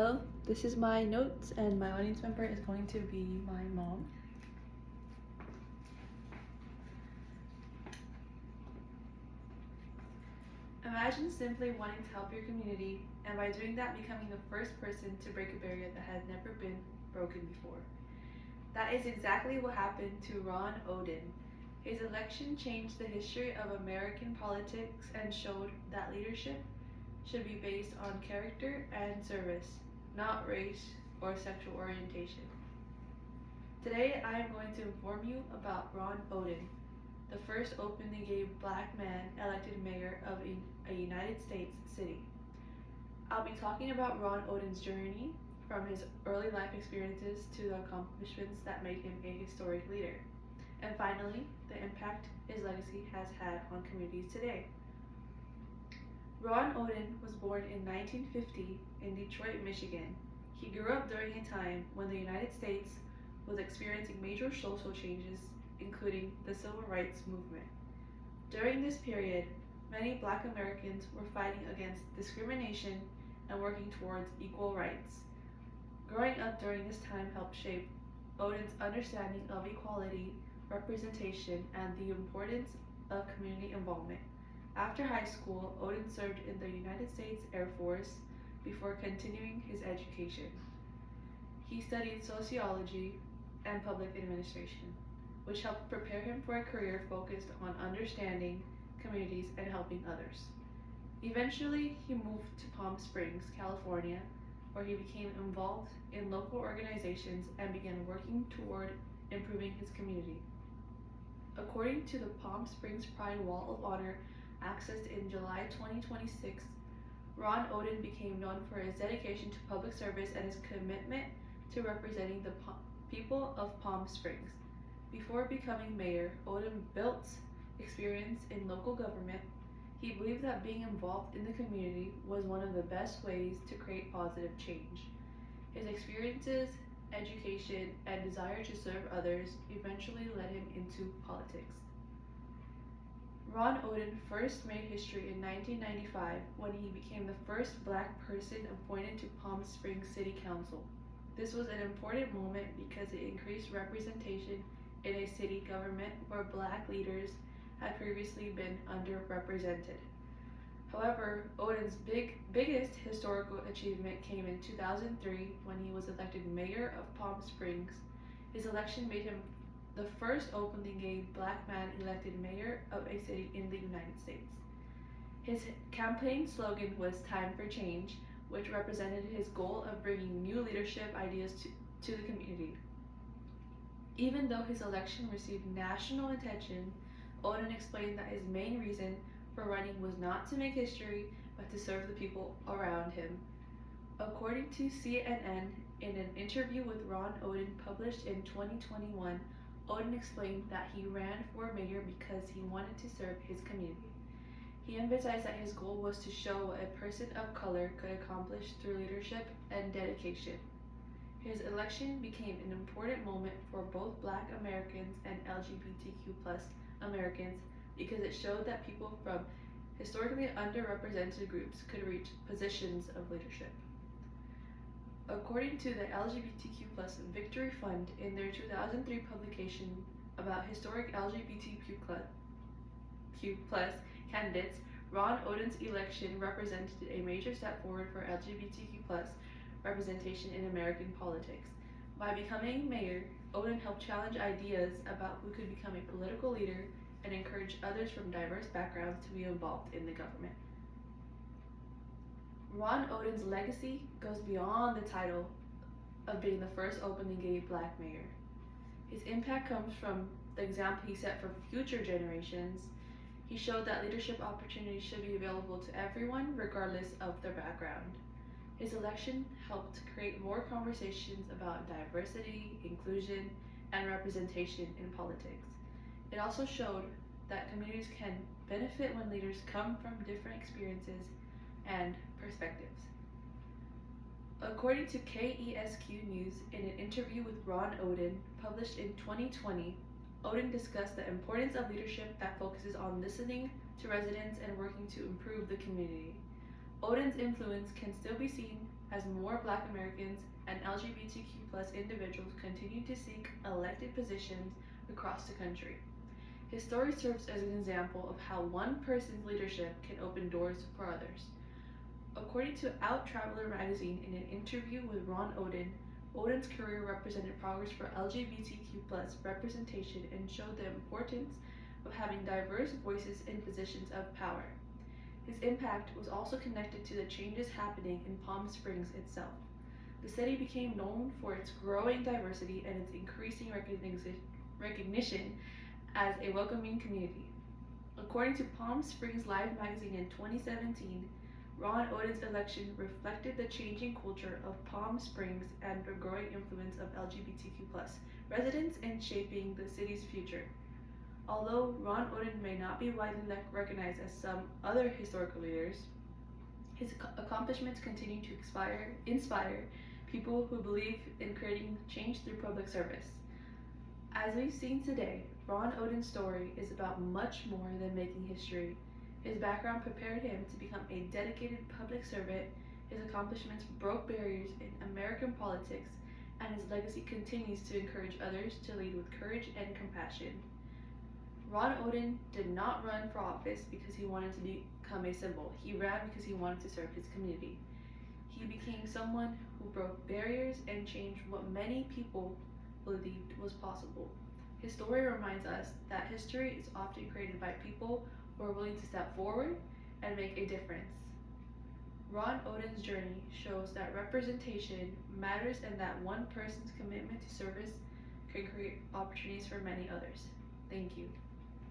Hello, this is my notes, and my audience member is going to be my mom. Imagine simply wanting to help your community, and by doing that, becoming the first person to break a barrier that had never been broken before. That is exactly what happened to Ron Odin. His election changed the history of American politics and showed that leadership should be based on character and service, not race or sexual orientation. Today I am going to inform you about Ron Odin, the first openly gay black man elected mayor of a United States city. I'll be talking about Ron Odin's journey from his early life experiences to the accomplishments that made him a historic leader. And finally, the impact his legacy has had on communities today. Ron Odin was born in 1950 in Detroit, Michigan. He grew up during a time when the United States was experiencing major social changes, including the Civil Rights Movement. During this period, many Black Americans were fighting against discrimination and working towards equal rights. Growing up during this time helped shape Odin's understanding of equality, representation, and the importance of community involvement. After high school, Odin served in the United States Air Force before continuing his education. He studied sociology and public administration, which helped prepare him for a career focused on understanding communities and helping others. Eventually, he moved to Palm Springs, California, where he became involved in local organizations and began working toward improving his community. According to the Palm Springs Pride Wall of Honor, accessed in July 2026, Ron Odin became known for his dedication to public service and his commitment to representing the people of Palm Springs. Before becoming mayor, Odin built experience in local government. He believed that being involved in the community was one of the best ways to create positive change. His experiences, education, and desire to serve others eventually led him into politics. Ron Odin first made history in 1995 when he became the first Black person appointed to Palm Springs City Council. This was an important moment because it increased representation in a city government where Black leaders had previously been underrepresented. However, Odin's biggest historical achievement came in 2003 when he was elected mayor of Palm Springs. His election made him the first openly gay Black man elected mayor of a city in the United States. His campaign slogan was "Time for Change," which represented his goal of bringing new leadership ideas to the community. Even though his election received national attention, Odin explained that his main reason for running was not to make history, but to serve the people around him. According to CNN, in an interview with Ron Odin published in 2021, Odin explained that he ran for mayor because he wanted to serve his community. He emphasized that his goal was to show what a person of color could accomplish through leadership and dedication. His election became an important moment for both Black Americans and LGBTQ Americans because it showed that people from historically underrepresented groups could reach positions of leadership. According to the LGBTQ Victory Fund in their 2003 publication about historic LGBTQ candidates, Ron Odin's election represented a major step forward for LGBTQ representation in American politics. By becoming mayor, Odin helped challenge ideas about who could become a political leader and encourage others from diverse backgrounds to be involved in the government. Ron Odin's legacy goes beyond the title of being the first openly gay Black mayor. His impact comes from the example he set for future generations. He showed that leadership opportunities should be available to everyone, regardless of their background. His election helped create more conversations about diversity, inclusion, and representation in politics. It also showed that communities can benefit when leaders come from different experiences and perspectives. According to KESQ News, in an interview with Ron Odin, published in 2020, Odin discussed the importance of leadership that focuses on listening to residents and working to improve the community. Odin's influence can still be seen as more Black Americans and LGBTQ+ individuals continue to seek elected positions across the country. His story serves as an example of how one person's leadership can open doors for others. According to Out Traveler magazine, in an interview with Ron Oden, Oden's career represented progress for LGBTQ+ representation and showed the importance of having diverse voices in positions of power. His impact was also connected to the changes happening in Palm Springs itself. The city became known for its growing diversity and its increasing recognition as a welcoming community. According to Palm Springs Live magazine in 2017, Ron Oden's election reflected the changing culture of Palm Springs and the growing influence of LGBTQ+ residents in shaping the city's future. Although Ron Oden may not be widely recognized as some other historical leaders, his accomplishments continue to inspire people who believe in creating change through public service. As we've seen today, Ron Oden's story is about much more than making history. His background prepared him to become a dedicated public servant. His accomplishments broke barriers in American politics, and his legacy continues to encourage others to lead with courage and compassion. Ron Oden did not run for office because he wanted to become a symbol. He ran because he wanted to serve his community. He became someone who broke barriers and changed what many people believed was possible. His story reminds us that history is often created by people who are willing to step forward and make a difference. Ron Oden's journey shows that representation matters and that one person's commitment to service can create opportunities for many others. Thank you.